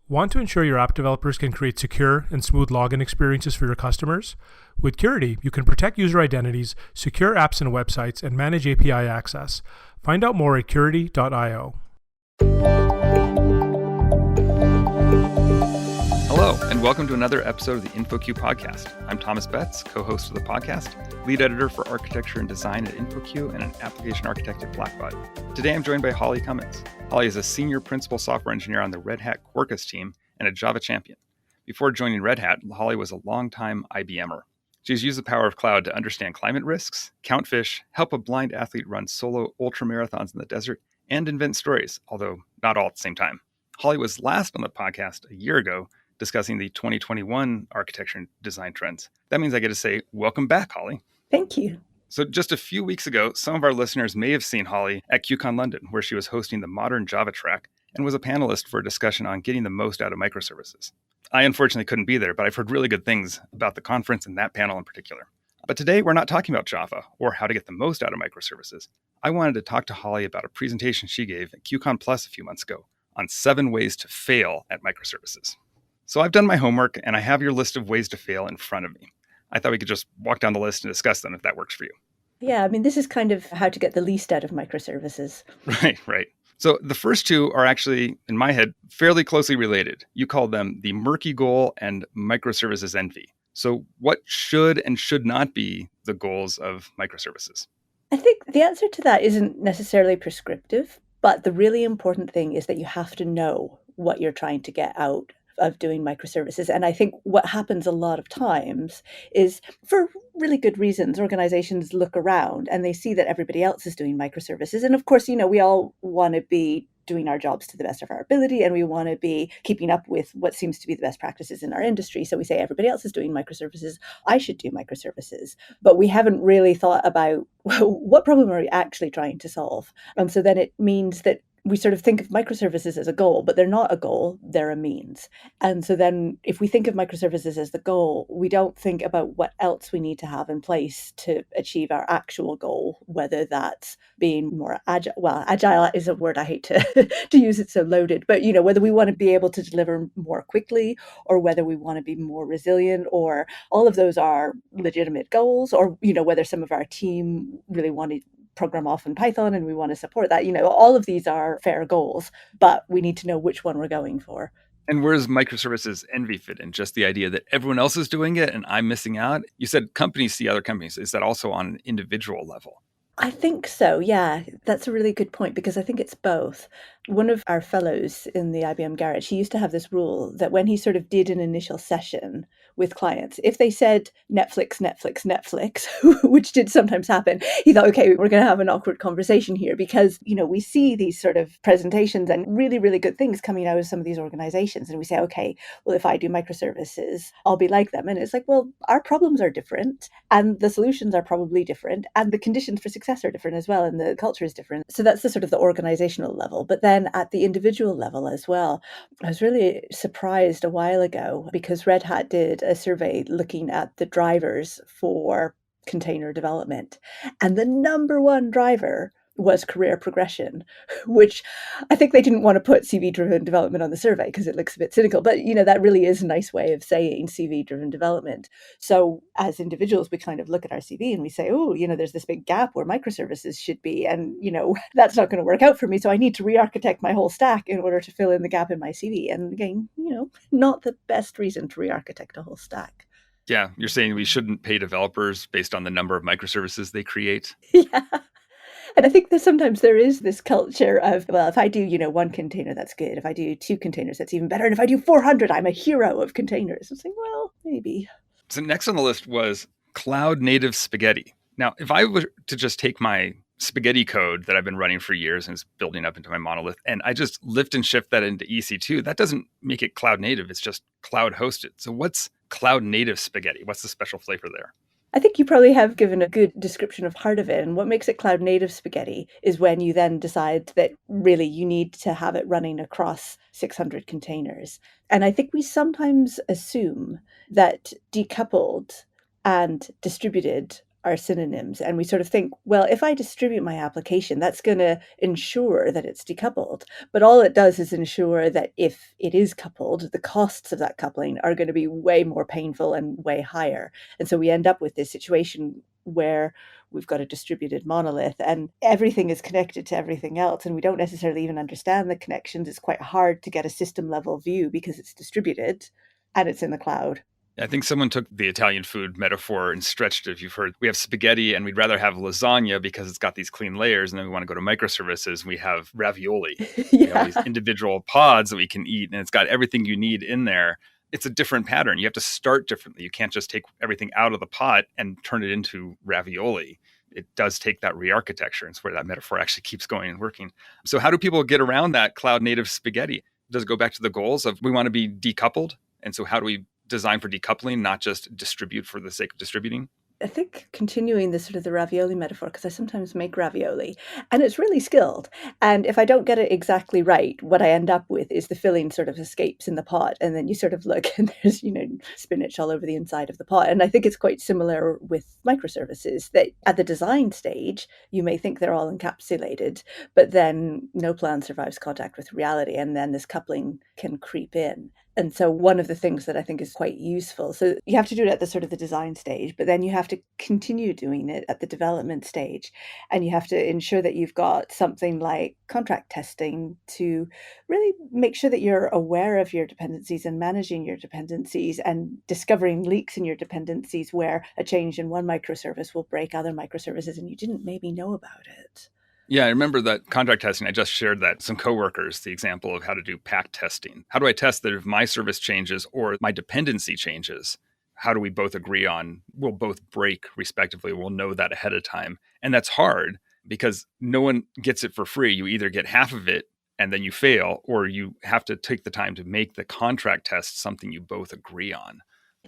Want to ensure your app developers can create secure and smooth login experiences for your customers? With Curity, you can protect user identities, secure apps and websites, and manage API access. Find out more at curity.io. Hello, and welcome to another episode of the InfoQ podcast. I'm Thomas Betts, co-host of the podcast, lead editor for architecture and design at InfoQ, and an application architect at Blackbaud. Today, I'm joined by Holly Cummins. Holly is a senior principal software engineer on the Red Hat Quarkus team and a Java champion. Before joining Red Hat, Holly was a longtime IBMer. She's used the power of cloud to understand climate risks, count fish, help a blind athlete run solo ultramarathons in the desert, and invent stories, although not all at the same time. Holly was last on the podcast a year ago, discussing the 2021 architecture and design trends. That means I get to say, welcome back, Holly. Thank you. So just a few weeks ago, some of our listeners may have seen Holly at QCon London, where she was hosting the Modern Java track and was a panelist for a discussion on getting the most out of microservices. I unfortunately couldn't be there, but I've heard really good things about the conference and that panel in particular. But today, we're not talking about Java or how to get the most out of microservices. I wanted to talk to Holly about a presentation she gave at QCon Plus a few months ago on 7 ways to fail at microservices. So I've done my homework, and I have your list of ways to fail in front of me. I thought we could just walk down the list and discuss them if that works for you. Yeah, I mean, this is kind of how to get the least out of microservices. Right. So the first two are actually, in my head, fairly closely related. You called them the murky goal and microservices envy. So what should and should not be the goals of microservices? I think the answer to that isn't necessarily prescriptive, but the really important thing is that you have to know what you're trying to get out of doing microservices. And I think what happens a lot of times is, for really good reasons, organizations look around and they see that everybody else is doing microservices. And of course, we all want to be doing our jobs to the best of our ability, and we want to be keeping up with what seems to be the best practices in our industry. So we say, everybody else is doing microservices, I should do microservices. But we haven't really thought about what problem are we actually trying to solve. And so then it means that we sort of think of microservices as a goal, but they're not a goal, they're a means. And so then if we think of microservices as the goal, we don't think about what else we need to have in place to achieve our actual goal, whether that's being more agile. Well, agile is a word I hate to use, it so loaded, but whether we want to be able to deliver more quickly, or whether we want to be more resilient, or all of those are legitimate goals, or whether some of our team really want to program off in Python and we want to support that. All of these are fair goals, but we need to know which one we're going for. And where does microservices envy fit in? Just the idea that everyone else is doing it and I'm missing out? You said companies see other companies. Is that also on an individual level? I think so, yeah. That's a really good point, because I think it's both. One of our fellows in the IBM garage, he used to have this rule that when he sort of did an initial session with clients, if they said Netflix, which did sometimes happen, he thought, okay, we're going to have an awkward conversation here, because, we see these sort of presentations and really, really good things coming out of some of these organizations. And we say, okay, well, if I do microservices, I'll be like them. And it's like, well, our problems are different and the solutions are probably different and the conditions for success are different as well, and the culture is different. So that's the sort of the organizational level. But then at the individual level as well, I was really surprised a while ago because Red Hat did a survey looking at the drivers for container development. And the number one driver was career progression, which I think they didn't want to put CV-driven development on the survey because it looks a bit cynical. But, that really is a nice way of saying CV-driven development. So as individuals, we kind of look at our CV and we say, oh, there's this big gap where microservices should be. And, that's not going to work out for me. So I need to re-architect my whole stack in order to fill in the gap in my CV. And again, not the best reason to re-architect a whole stack. Yeah, you're saying we shouldn't pay developers based on the number of microservices they create? Yeah. And I think that sometimes there is this culture of, well, if I do, one container, that's good. If I do 2 containers, that's even better. And if I do 400, I'm a hero of containers. It's like, well, maybe. So next on the list was cloud native spaghetti. Now, if I were to just take my spaghetti code that I've been running for years and is building up into my monolith, and I just lift and shift that into EC2, that doesn't make it cloud native. It's just cloud hosted. So what's cloud native spaghetti? What's the special flavor there? I think you probably have given a good description of part of it. And what makes it cloud native spaghetti is when you then decide that really you need to have it running across 600 containers. And I think we sometimes assume that decoupled and distributed are synonyms. And we sort of think, well, if I distribute my application, that's going to ensure that it's decoupled. But all it does is ensure that if it is coupled, the costs of that coupling are going to be way more painful and way higher. And so we end up with this situation where we've got a distributed monolith and everything is connected to everything else. And we don't necessarily even understand the connections. It's quite hard to get a system level view because it's distributed and it's in the cloud. I think someone took the Italian food metaphor and stretched it. If you've heard, we have spaghetti and we'd rather have lasagna because it's got these clean layers. And then we want to go to microservices. We have ravioli. We have these individual pods that we can eat, and it's got everything you need in there. It's a different pattern. You have to start differently. You can't just take everything out of the pot and turn it into ravioli. It does take that re-architecture. It's where that metaphor actually keeps going and working. So how do people get around that cloud native spaghetti? Does it go back to the goals of we want to be decoupled? And so how do we design for decoupling, not just distribute for the sake of distributing? I think continuing the sort of the ravioli metaphor, because I sometimes make ravioli and it's really skilled. And if I don't get it exactly right, what I end up with is the filling sort of escapes in the pot. And then you sort of look and there's, spinach all over the inside of the pot. And I think it's quite similar with microservices that at the design stage, you may think they're all encapsulated, but then no plan survives contact with reality. And then this coupling can creep in. And so one of the things that I think is quite useful, so you have to do it at the sort of the design stage, but then you have to continue doing it at the development stage. And you have to ensure that you've got something like contract testing to really make sure that you're aware of your dependencies and managing your dependencies and discovering leaks in your dependencies where a change in one microservice will break other microservices and you didn't maybe know about it. Yeah, I remember that contract testing. I just shared that some coworkers, the example of how to do pack testing. How do I test that if my service changes or my dependency changes? How do we both agree on we'll both break respectively? We'll know that ahead of time. And that's hard because no one gets it for free. You either get half of it and then you fail, or you have to take the time to make the contract test something you both agree on.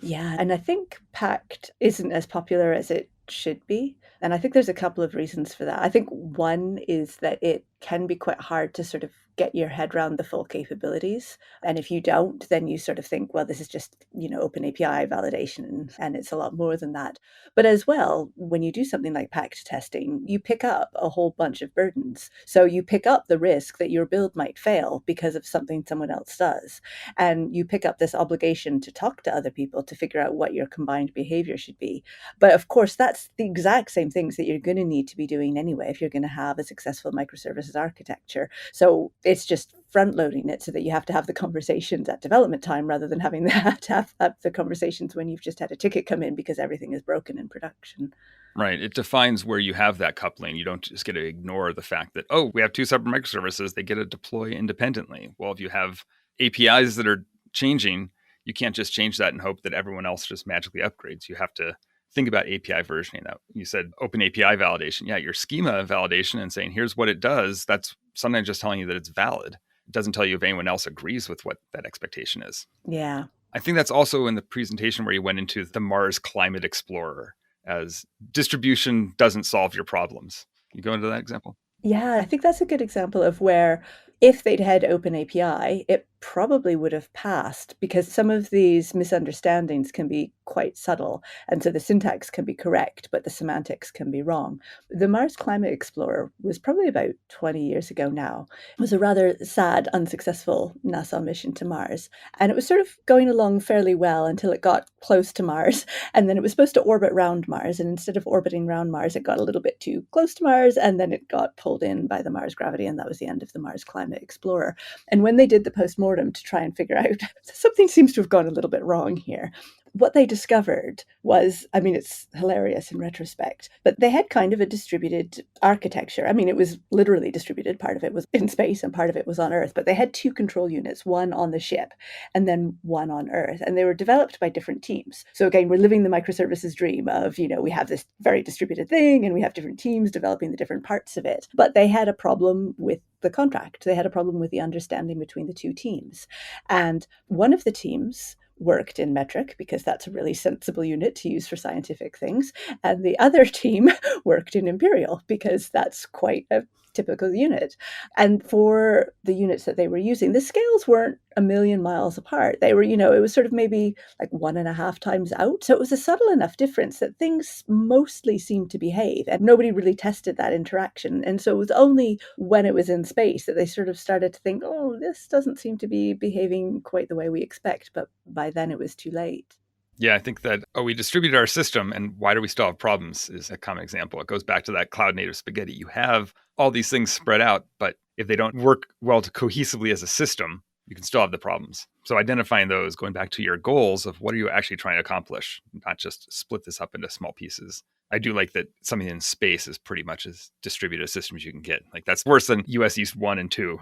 Yeah, and I think Pact isn't as popular as it should be. And I think there's a couple of reasons for that. I think one is that it can be quite hard to sort of get your head around the full capabilities. And if you don't, then you sort of think, well, this is just, open API validation, and it's a lot more than that. But as well, when you do something like packed testing, you pick up a whole bunch of burdens. So you pick up the risk that your build might fail because of something someone else does. And you pick up this obligation to talk to other people to figure out what your combined behavior should be. But of course, that's the exact same things that you're going to need to be doing anyway if you're going to have a successful microservices architecture. So it's just front loading it so that you have to have the conversations at development time rather than having to have the conversations when you've just had a ticket come in because everything is broken in production. Right. It defines where you have that coupling. You don't just get to ignore the fact that, we have two separate microservices. They get to deploy independently. Well, if you have APIs that are changing, you can't just change that and hope that everyone else just magically upgrades. You have to think about API versioning. Now, you said open API validation. Yeah, your schema validation and saying, here's what it does. That's sometimes just telling you that it's valid. It doesn't tell you if anyone else agrees with what that expectation is. Yeah. I think that's also in the presentation where you went into the Mars Climate Explorer as distribution doesn't solve your problems. You go into that example? Yeah, I think that's a good example of where if they'd had open API, it probably would have passed because some of these misunderstandings can be quite subtle. And so the syntax can be correct, but the semantics can be wrong. The Mars Climate Explorer was probably about 20 years ago now. It was a rather sad, unsuccessful NASA mission to Mars. And it was sort of going along fairly well until it got close to Mars. And then it was supposed to orbit round Mars. And instead of orbiting round Mars, it got a little bit too close to Mars. And then it got pulled in by the Mars gravity. And that was the end of the Mars Climate Explorer. And when they did the postmortem to try and figure out something seems to have gone a little bit wrong here, what they discovered was, it's hilarious in retrospect, but they had kind of a distributed architecture. It was literally distributed. Part of it was in space and part of it was on Earth, but they had two control units, one on the ship and then one on Earth. And they were developed by different teams. So again, we're living the microservices dream of, we have this very distributed thing and we have different teams developing the different parts of it. But they had a problem with the contract. They had a problem with the understanding between the two teams. And one of the teams worked in metric because that's a really sensible unit to use for scientific things. And the other team worked in imperial because that's quite a typical unit. And for the units that they were using, the scales weren't a million miles apart. They were, it was sort of maybe like 1.5 times out. So it was a subtle enough difference that things mostly seemed to behave, and nobody really tested that interaction. And so it was only when it was in space that they sort of started to think, oh, this doesn't seem to be behaving quite the way we expect. But by then it was too late. Yeah, I think that, we distributed our system and why do we still have problems is a common example. It goes back to that cloud native spaghetti. You have all these things spread out, but if they don't work well cohesively as a system, you can still have the problems. So identifying those, going back to your goals of what are you actually trying to accomplish, not just split this up into small pieces. I do like that something in space is pretty much as distributed a system as you can get. Like that's worse than US East 1 and 2.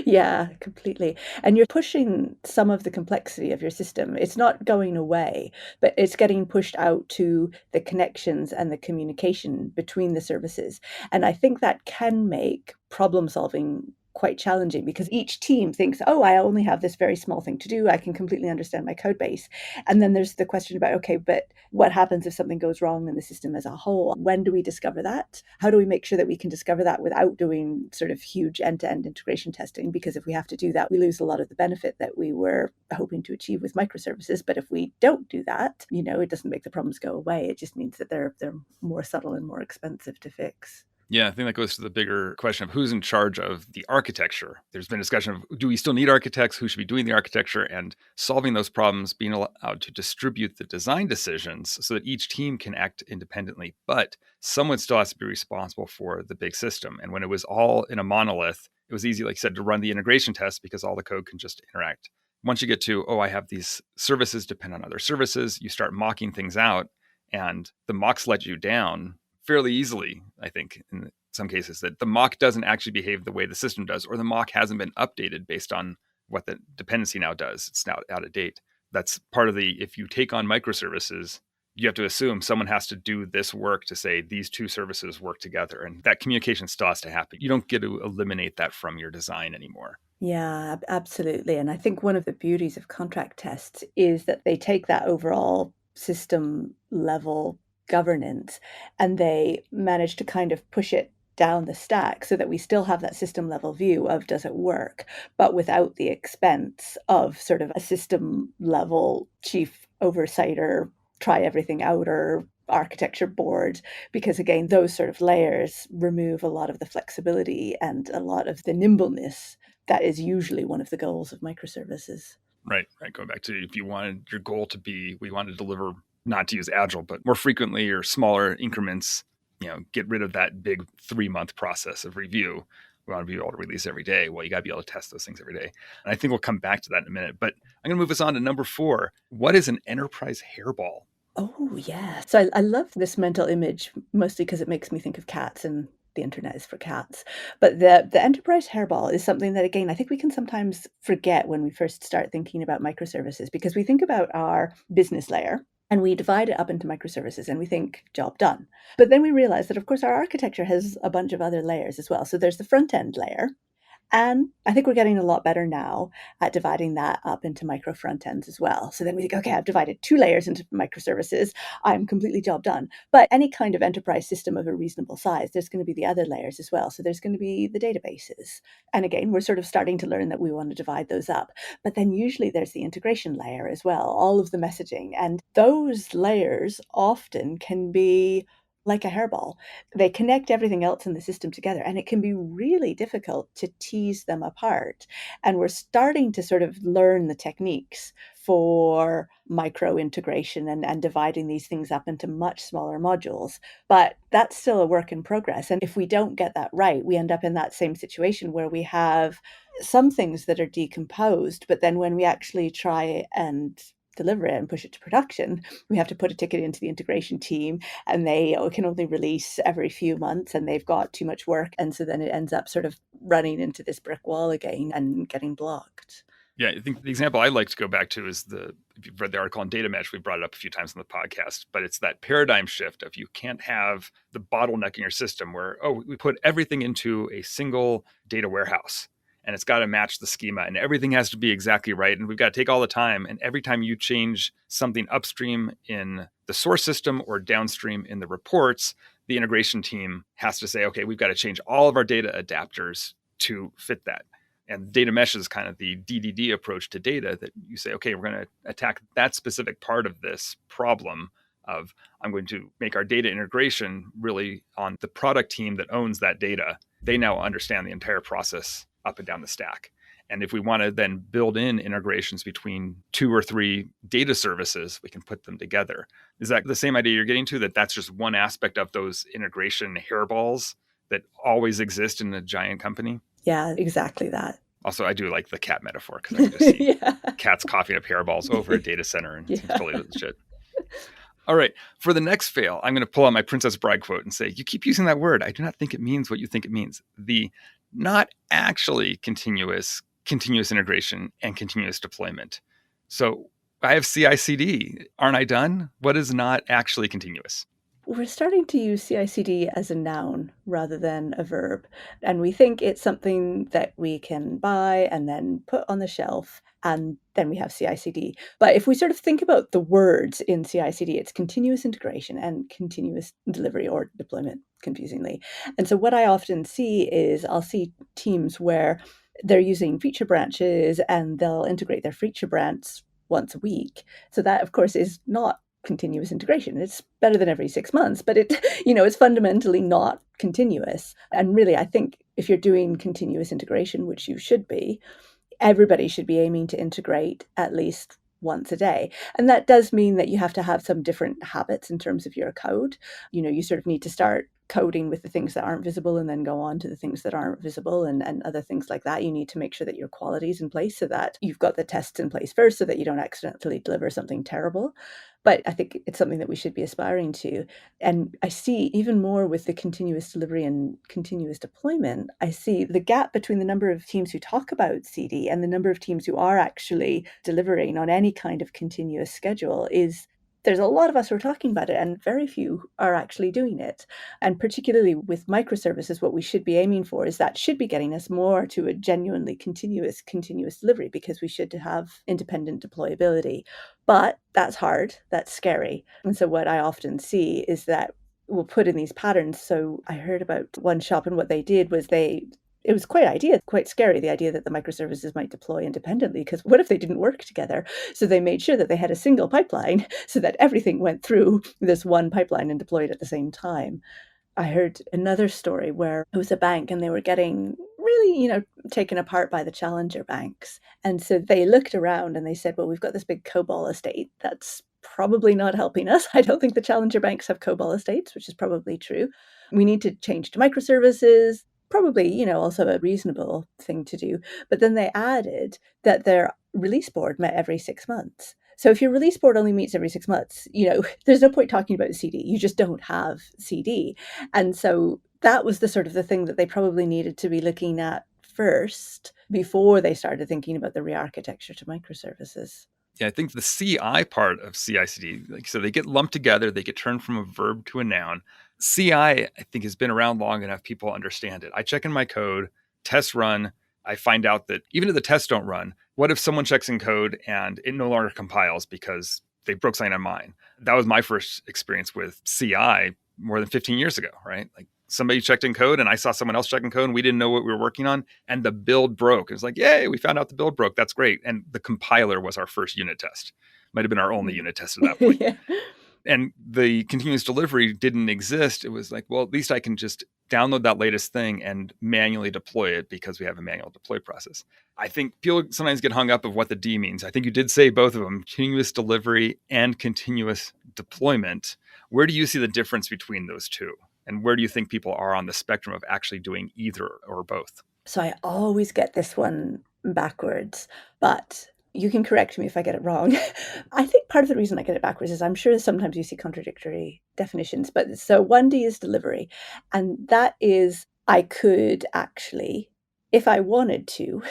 Yeah, completely. And you're pushing some of the complexity of your system. It's not going away, but it's getting pushed out to the connections and the communication between the services. And I think that can make problem solving quite challenging because each team thinks, oh, I only have this very small thing to do. I can completely understand my code base. And then there's the question about, okay, but what happens if something goes wrong in the system as a whole? When do we discover that? How do we make sure that we can discover that without doing sort of huge end-to-end integration testing? Because if we have to do that, we lose a lot of the benefit that we were hoping to achieve with microservices. But if we don't do that, it doesn't make the problems go away. It just means that they're more subtle and more expensive to fix. Yeah, I think that goes to the bigger question of who's in charge of the architecture. There's been discussion of do we still need architects? Who should be doing the architecture? And solving those problems, being allowed to distribute the design decisions so that each team can act independently. But someone still has to be responsible for the big system. And when it was all in a monolith, it was easy, like you said, to run the integration test because all the code can just interact. Once you get to, I have these services depend on other services, you start mocking things out and the mocks let you down fairly easily, I think, in some cases, that the mock doesn't actually behave the way the system does, or the mock hasn't been updated based on what the dependency now does. It's now out of date. That's part of if you take on microservices, you have to assume someone has to do this work to say these two services work together. And that communication still has to happen. You don't get to eliminate that from your design anymore. Yeah, absolutely. And I think one of the beauties of contract tests is that they take that overall system level governance and they manage to kind of push it down the stack so that we still have that system level view of does it work, but without the expense of sort of a system level chief oversight or try everything out or architecture board, because again, those sort of layers remove a lot of the flexibility and a lot of the nimbleness that is usually one of the goals of microservices. Right. Going back to if you wanted your goal to be, we want to deliver, not to use agile, but more frequently or smaller increments, get rid of that big 3-month process of review. We want to be able to release every day. Well, you got to be able to test those things every day. And I think we'll come back to that in a minute, but I'm going to move us on to number 4. What is an enterprise hairball? Oh, yeah. So I love this mental image, mostly because it makes me think of cats and the internet is for cats. But the enterprise hairball is something that, again, I think we can sometimes forget when we first start thinking about microservices, because we think about our business layer and we divide it up into microservices and we think job done. But then we realize that, of course, our architecture has a bunch of other layers as well. So there's the front end layer. And I think we're getting a lot better now at dividing that up into micro front ends as well. So then we think, okay, I've divided 2 layers into microservices. I'm completely job done. But any kind of enterprise system of a reasonable size, there's going to be the other layers as well. So there's going to be the databases. And again, we're sort of starting to learn that we want to divide those up. But then usually there's the integration layer as well, all of the messaging. And those layers often can be like a hairball. They connect everything else in the system together, and it can be really difficult to tease them apart. And we're starting to sort of learn the techniques for micro integration and dividing these things up into much smaller modules. But that's still a work in progress. And if we don't get that right, we end up in that same situation where we have some things that are decomposed, but then when we actually try and deliver it and push it to production, we have to put a ticket into the integration team, and they can only release every few months, and they've got too much work. And so then it ends up sort of running into this brick wall again and getting blocked. Yeah, I think the example I like to go back to is if you've read the article on data mesh, we brought it up a few times on the podcast, but it's that paradigm shift of you can't have the bottleneck in your system where, we put everything into a single data warehouse. And it's got to match the schema and everything has to be exactly right. And we've got to take all the time. And every time you change something upstream in the source system or downstream in the reports, the integration team has to say, okay, we've got to change all of our data adapters to fit that. And data mesh is kind of the DDD approach to data that you say, okay, we're going to attack that specific part of this problem of I'm going to make our data integration really on the product team that owns that data. They now understand the entire process up and down the stack. And if we want to then build in integrations between 2 or 3 data services, we can put them together. Is that the same idea you're getting to, that that's just one aspect of those integration hairballs that always exist in a giant company? Yeah, exactly that. Also, I do like the cat metaphor because I can just see Yeah. cats coughing up hairballs over a data center, and it seems Yeah. totally legit. All right. For the next fail, I'm going to pull out my Princess Bride quote and say, you keep using that word. I do not think it means what you think it means. The not actually continuous integration and continuous deployment. So I have CI/CD. Aren't I done? What is not actually continuous? We're starting to use CI/CD as a noun rather than a verb. And we think it's something that we can buy and then put on the shelf, and then we have CI/CD. But if we sort of think about the words in CI/CD, it's continuous integration and continuous delivery, or deployment, confusingly. And so what I often see is I'll see teams where they're using feature branches and they'll integrate their feature branch once a week. So that, of course, is not continuous integration. It's better than every 6 months, but it's fundamentally not continuous. And really, I think if you're doing continuous integration, which you should be, everybody should be aiming to integrate at least once a day. And that does mean that you have to have some different habits in terms of your code. You sort of need to start coding with the things that aren't visible and then go on to the things that aren't visible and other things like that. You need to make sure that your quality is in place so that you've got the tests in place first so that you don't accidentally deliver something terrible. But I think it's something that we should be aspiring to. And I see even more with the continuous delivery and continuous deployment, I see the gap between the number of teams who talk about CD and the number of teams who are actually delivering on any kind of continuous schedule is there's a lot of us who are talking about it and very few are actually doing it. And particularly with microservices, what we should be aiming for is that should be getting us more to a genuinely continuous delivery, because we should have independent deployability. But that's hard, that's scary. And so what I often see is that we'll put in these patterns. So I heard about one shop, and what they did was it was quite scary, the idea that the microservices might deploy independently, because what if they didn't work together? So they made sure that they had a single pipeline so that everything went through this one pipeline and deployed at the same time. I heard another story where it was a bank and they were getting really, taken apart by the challenger banks. And so they looked around and they said, well, we've got this big COBOL estate that's probably not helping us. I don't think the challenger banks have COBOL estates, which is probably true. We need to change to microservices. Probably, also a reasonable thing to do. But then they added that their release board met every 6 months. So if your release board only meets every 6 months, there's no point talking about CD. You just don't have CD. And so that was the sort of the thing that they probably needed to be looking at first before they started thinking about the re-architecture to microservices. Yeah, I think the CI part of CI/CD, so they get lumped together, they get turned from a verb to a noun. CI, I think, has been around long enough, people understand it. I check in my code, tests run, I find out that even if the tests don't run, what if someone checks in code and it no longer compiles because they broke something on mine? That was my first experience with CI more than 15 years ago, right? Like somebody checked in code and I saw someone else check in code and we didn't know what we were working on and the build broke. It was like, yay, we found out the build broke. That's great. And the compiler was our first unit test. Might have been our only unit test at that point. Yeah. And the continuous delivery didn't exist. It was like, well, at least I can just download that latest thing and manually deploy it because we have a manual deploy process. I think people sometimes get hung up of what the D means. I think you did say both of them, continuous delivery and continuous deployment. Where do you see the difference between those two? And where do you think people are on the spectrum of actually doing either or both? So I always get this one backwards, but you can correct me if I get it wrong. I think part of the reason I get it backwards is I'm sure sometimes you see contradictory definitions. But so 1D is delivery. And that is, I could actually, if I wanted to,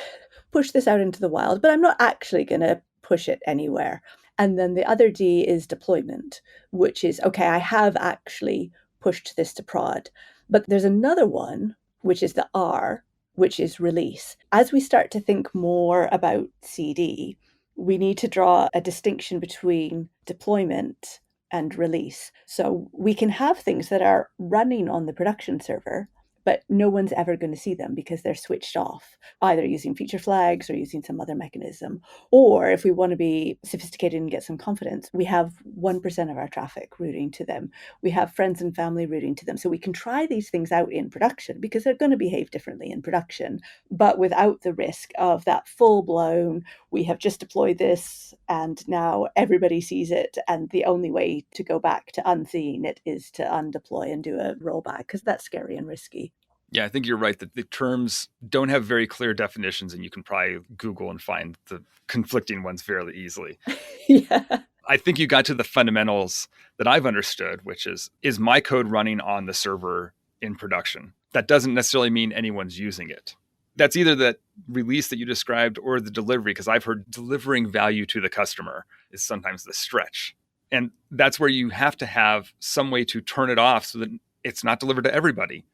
push this out into the wild, but I'm not actually going to push it anywhere. And then the other D is deployment, which is, okay, I have actually pushed this to prod. But there's another one, which is the R, which is release. As we start to think more about CD, we need to draw a distinction between deployment and release. So we can have things that are running on the production server, but no one's ever going to see them because they're switched off, either using feature flags or using some other mechanism. Or if we want to be sophisticated and get some confidence, we have 1% of our traffic routing to them. We have friends and family routing to them. So we can try these things out in production because they're going to behave differently in production, but without the risk of that full blown, we have just deployed this and now everybody sees it. And the only way to go back to unseeing it is to undeploy and do a rollback, because that's scary and risky. Yeah, I think you're right that the terms don't have very clear definitions, and you can probably Google and find the conflicting ones fairly easily. Yeah. I think you got to the fundamentals that I've understood, which is my code running on the server in production? That doesn't necessarily mean anyone's using it. That's either that release that you described or the delivery, because I've heard delivering value to the customer is sometimes the stretch. And that's where you have to have some way to turn it off so that it's not delivered to everybody.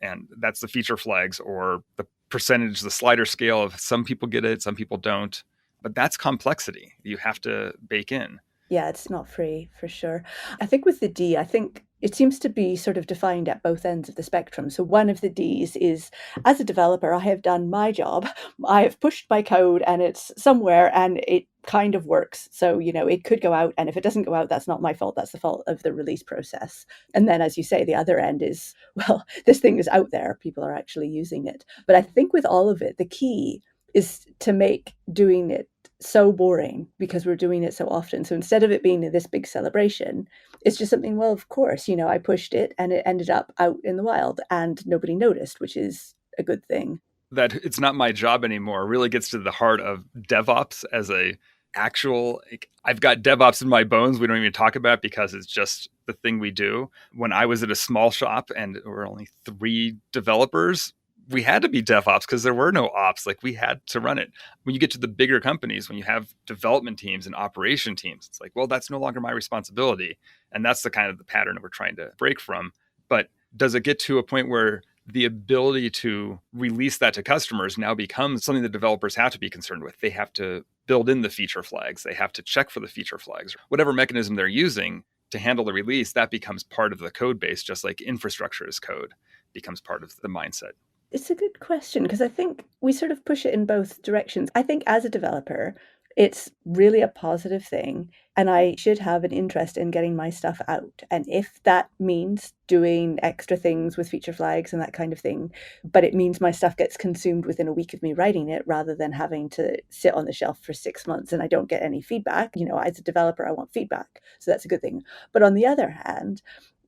And that's the feature flags or the percentage, the slider scale of some people get it, some people don't. But that's complexity you have to bake in. Yeah, it's not free for sure. I think with the D, I think it seems to be sort of defined at both ends of the spectrum. So one of the Ds is, as a developer, I have done my job. I have pushed my code and it's somewhere and it kind of works. So, it could go out. And if it doesn't go out, that's not my fault. That's the fault of the release process. And then, as you say, the other end is, well, this thing is out there. People are actually using it. But I think with all of it, the key is to make doing it so boring because we're doing it so often. So instead of it being this big celebration, it's just something, well, of course, I pushed it and it ended up out in the wild and nobody noticed, which is a good thing. That it's not my job anymore really gets to the heart of DevOps as a actual, I've got DevOps in my bones. We don't even talk about it because it's just the thing we do. When I was at a small shop and there were only 3 developers, we had to be DevOps because there were no ops. We had to run it. When you get to the bigger companies, when you have development teams and operation teams, it's well, that's no longer my responsibility. And that's the kind of the pattern that we're trying to break from. But does it get to a point where the ability to release that to customers now becomes something that developers have to be concerned with? They have to build in the feature flags. They have to check for the feature flags. Whatever mechanism they're using to handle the release, that becomes part of the code base, just like infrastructure as code becomes part of the mindset. It's a good question because I think we sort of push it in both directions. I think as a developer, it's really a positive thing and I should have an interest in getting my stuff out. And if that means doing extra things with feature flags and that kind of thing, but it means my stuff gets consumed within a week of me writing it rather than having to sit on the shelf for 6 months and I don't get any feedback, as a developer, I want feedback. So that's a good thing. But on the other hand,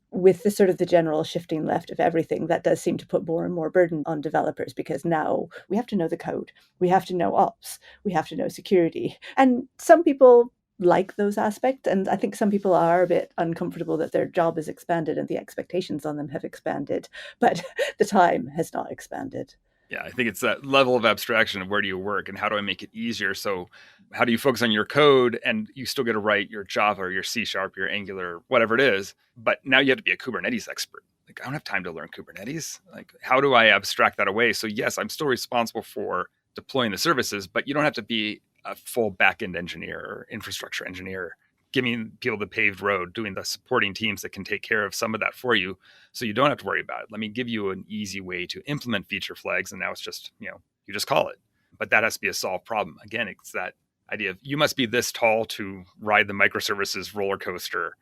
with the sort of the general shifting left of everything, that does seem to put more and more burden on developers because now we have to know the code, we have to know ops, we have to know security. And some people like those aspects. And I think some people are a bit uncomfortable that their job is expanded and the expectations on them have expanded, but the time has not expanded. Yeah, I think it's that level of abstraction of where do you work and how do I make it easier? So how do you focus on your code and you still get to write your Java or your C#, your Angular, whatever it is. But now you have to be a Kubernetes expert. I don't have time to learn Kubernetes. How do I abstract that away? So yes, I'm still responsible for deploying the services, but you don't have to be a full backend engineer or infrastructure engineer, giving people the paved road, doing the supporting teams that can take care of some of that for you. So you don't have to worry about it. Let me give you an easy way to implement feature flags. And now it's just, you just call it. But that has to be a solved problem. Again, it's that idea of you must be this tall to ride the microservices roller coaster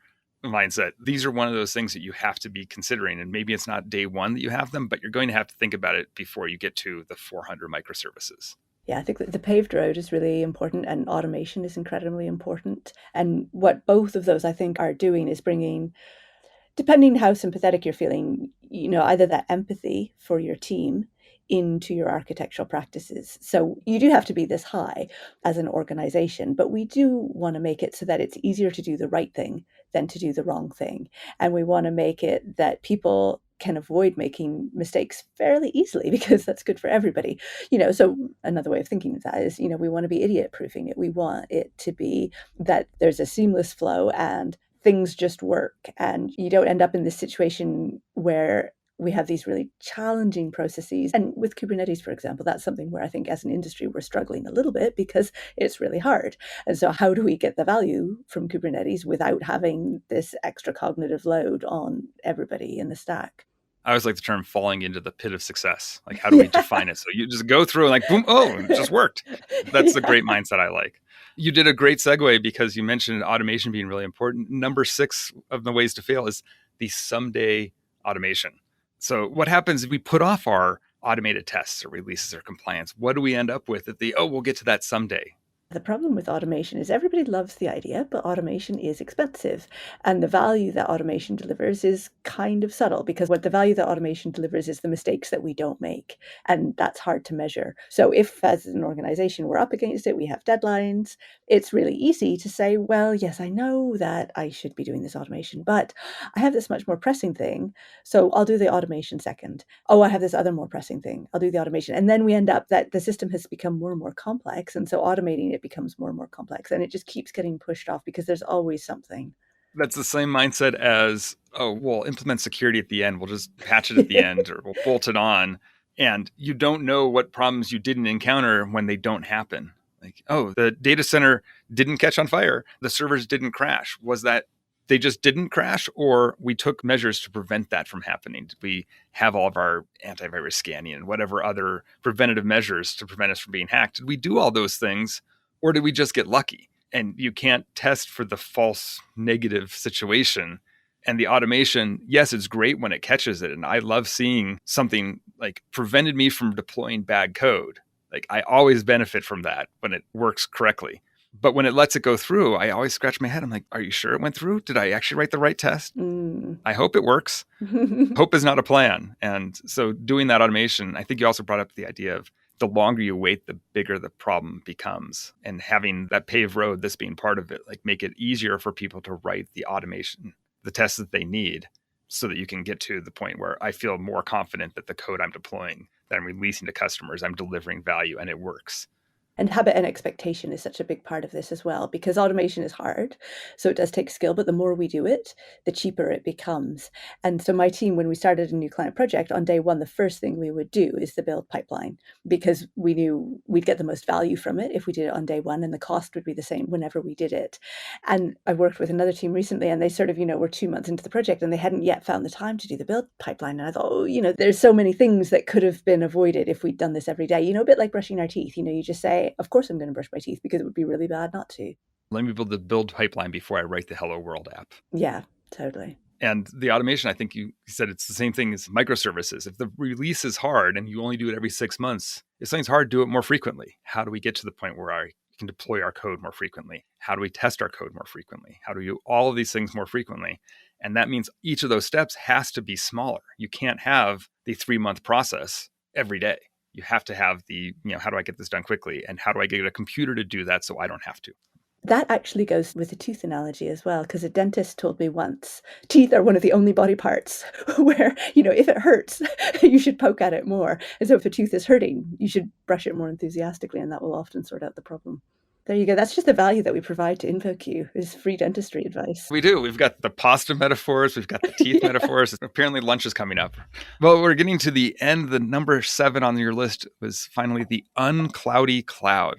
mindset. These are one of those things that you have to be considering. And maybe it's not day one that you have them, but you're going to have to think about it before you get to the 400 microservices. Yeah, I think that the paved road is really important and automation is incredibly important. And what both of those I think are doing is bringing, depending how sympathetic you're feeling, either that empathy for your team into your architectural practices. So you do have to be this high as an organization, but we do want to make it so that it's easier to do the right thing than to do the wrong thing. And we want to make it that people can avoid making mistakes fairly easily because that's good for everybody. So another way of thinking of that is, we want to be idiot proofing it. We want it to be that there's a seamless flow and things just work and you don't end up in this situation where we have these really challenging processes. And with Kubernetes, for example, that's something where I think as an industry, we're struggling a little bit because it's really hard. And so how do we get the value from Kubernetes without having this extra cognitive load on everybody in the stack? I always like the term falling into the pit of success. Like, how do we Yeah. define it? So you just go through and like, boom, oh, it just worked. That's the Yeah. great mindset I like. You did a great segue because you mentioned automation being really important. Number 6 of the ways to fail is the someday automation. So what happens if we put off our automated tests or releases or compliance? What do we end up with at we'll get to that someday? The problem with automation is everybody loves the idea, but automation is expensive. And the value that automation delivers is kind of subtle, because what the value that automation delivers is the mistakes that we don't make. And that's hard to measure. So if as an organization we're up against it, we have deadlines, it's really easy to say, well, yes, I know that I should be doing this automation, but I have this much more pressing thing. So I'll do the automation second. Oh, I have this other more pressing thing. I'll do the automation. And then we end up that the system has become more and more complex. And so automating it becomes more and more complex, and it just keeps getting pushed off because there's always something. That's the same mindset as, we'll implement security at the end. We'll just patch it at the end or we'll bolt it on. And you don't know what problems you didn't encounter when they don't happen. Like, the data center didn't catch on fire. The servers didn't crash. Was that they just didn't crash, or we took measures to prevent that from happening? Did we have all of our antivirus scanning and whatever other preventative measures to prevent us from being hacked? Did we do all those things, or did we just get lucky? And you can't test for the false negative situation. And the automation, yes, it's great when it catches it. And I love seeing something like prevented me from deploying bad code. Like, I always benefit from that when it works correctly. But when it lets it go through, I always scratch my head. I'm like, are you sure it went through? Did I actually write the right test? I hope it works. Hope is not a plan. And so doing that automation, I think you also brought up the idea of the longer you wait, the bigger the problem becomes. And having that paved road, this being part of it, like make it easier for people to write the automation, the tests that they need, so that you can get to the point where I feel more confident that the code I'm deploying, that I'm releasing to customers, I'm delivering value and it works. And habit and expectation is such a big part of this as well, because automation is hard. So it does take skill, but the more we do it, the cheaper it becomes. And so my team, when we started a new client project, on day one, the first thing we would do is the build pipeline, because we knew we'd get the most value from it if we did it on day one, and the cost would be the same whenever we did it. And I worked with another team recently, and they sort of, were 2 months into the project and they hadn't yet found the time to do the build pipeline. And I thought, there's so many things that could have been avoided if we'd done this every day. A bit like brushing our teeth. You just say, of course I'm going to brush my teeth, because it would be really bad not to. Let me build the build pipeline before I write the Hello World app. Yeah, totally. And the automation, I think you said it's the same thing as microservices. If the release is hard and you only do it every 6 months, if something's hard, do it more frequently. How do we get to the point where I can deploy our code more frequently? How do we test our code more frequently? How do we do all of these things more frequently? And that means each of those steps has to be smaller. You can't have the 3-month process every day. You have to have the, how do I get this done quickly? And how do I get a computer to do that so I don't have to? That actually goes with the tooth analogy as well, because a dentist told me once, teeth are one of the only body parts where, if it hurts, you should poke at it more. And so if a tooth is hurting, you should brush it more enthusiastically, and that will often sort out the problem. There you go. That's just the value that we provide to InfoQ, is free dentistry advice. We do. We've got the pasta metaphors. We've got the teeth metaphors. Apparently lunch is coming up. Well, we're getting to the end. The number 7 on your list was finally the uncloudy cloud.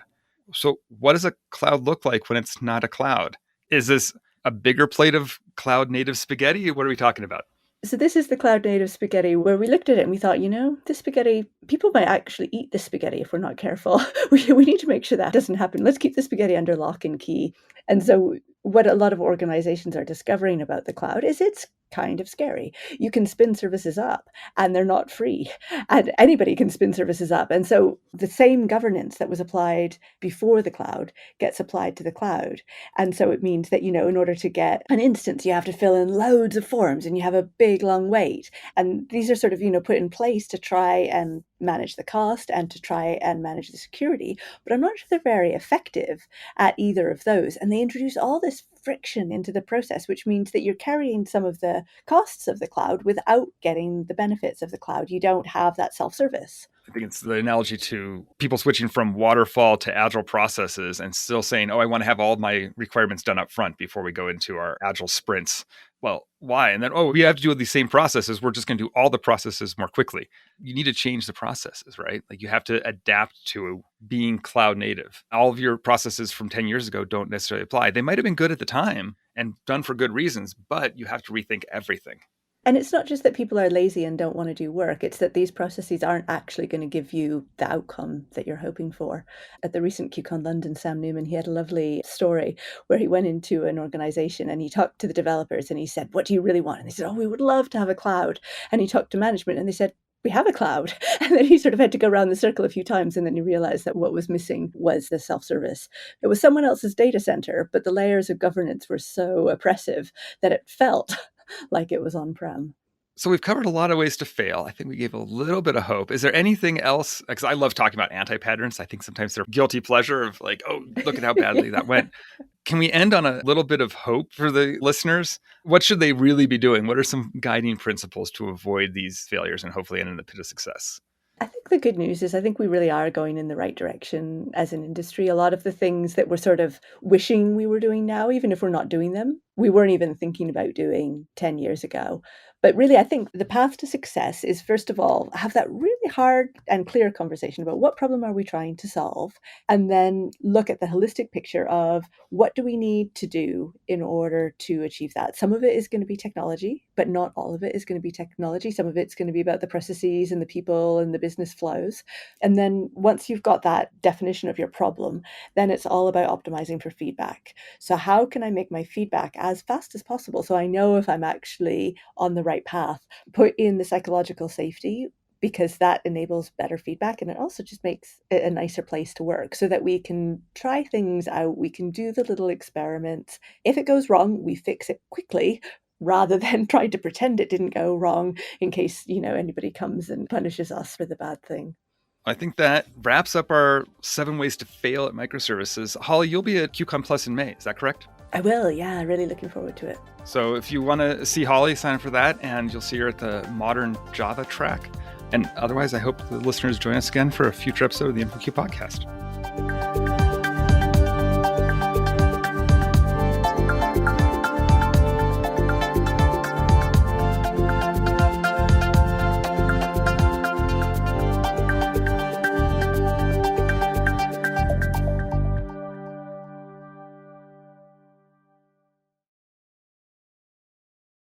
So what does a cloud look like when it's not a cloud? Is this a bigger plate of cloud native spaghetti? What are we talking about? So this is the cloud native spaghetti, where we looked at it and we thought, this spaghetti, people might actually eat this spaghetti if we're not careful. We need to make sure that doesn't happen. Let's keep the spaghetti under lock and key. And so what a lot of organizations are discovering about the cloud is it's kind of scary. You can spin services up and they're not free, and anybody can spin services up. And so the same governance that was applied before the cloud gets applied to the cloud. And so it means that, in order to get an instance, you have to fill in loads of forms and you have a big long wait. And these are sort of, put in place to try and manage the cost and to try and manage the security. But I'm not sure they're very effective at either of those. And they introduce all this friction into the process, which means that you're carrying some of the costs of the cloud without getting the benefits of the cloud. You don't have that self-service. I think it's the analogy to people switching from waterfall to agile processes and still saying, I want to have all my requirements done up front before we go into our agile sprints. Well, why? And then, we have to do these same processes. We're just going to do all the processes more quickly. You need to change the processes, right? Like you have to adapt to being cloud native. All of your processes from 10 years ago don't necessarily apply. They might have been good at the time and done for good reasons, but you have to rethink everything. And it's not just that people are lazy and don't want to do work. It's that these processes aren't actually going to give you the outcome that you're hoping for. At the recent QCon London, Sam Newman, he had a lovely story where he went into an organization and he talked to the developers and he said, what do you really want? And they said, we would love to have a cloud. And he talked to management and they said, we have a cloud. And then he sort of had to go around the circle a few times. And then he realized that what was missing was the self-service. It was someone else's data center, but the layers of governance were so oppressive that it felt like it was on-prem. So we've covered a lot of ways to fail. I think we gave a little bit of hope. Is there anything else? Because I love talking about anti-patterns. I think sometimes they're guilty pleasure of like, look at how badly that went. Can we end on a little bit of hope for the listeners? What should they really be doing? What are some guiding principles to avoid these failures and hopefully end in the pit of success? I think the good news is I think we really are going in the right direction as an industry. A lot of the things that we're sort of wishing we were doing now, even if we're not doing them, we weren't even thinking about doing 10 years ago. But really, I think the path to success is, first of all, have that really hard and clear conversation about what problem are we trying to solve, and then look at the holistic picture of what do we need to do in order to achieve that. Some of it is going to be technology, but not all of it is going to be technology. Some of it's going to be about the processes and the people and the business flows. And then once you've got that definition of your problem, then it's all about optimizing for feedback. So how can I make my feedback as fast as possible so I know if I'm actually on the right path? Put in the psychological safety, because that enables better feedback, and it also just makes it a nicer place to work so that we can try things out. We can do the little experiments. If it goes wrong, we fix it quickly rather than trying to pretend it didn't go wrong in case, anybody comes and punishes us for the bad thing. I think that wraps up our 7 ways to fail at microservices. Holly, you'll be at QCon Plus in May. Is that correct? I will. Yeah, really looking forward to it. So if you want to see Holly, sign up for that, and you'll see her at the Modern Java track. And otherwise, I hope the listeners join us again for a future episode of the InfoQ podcast.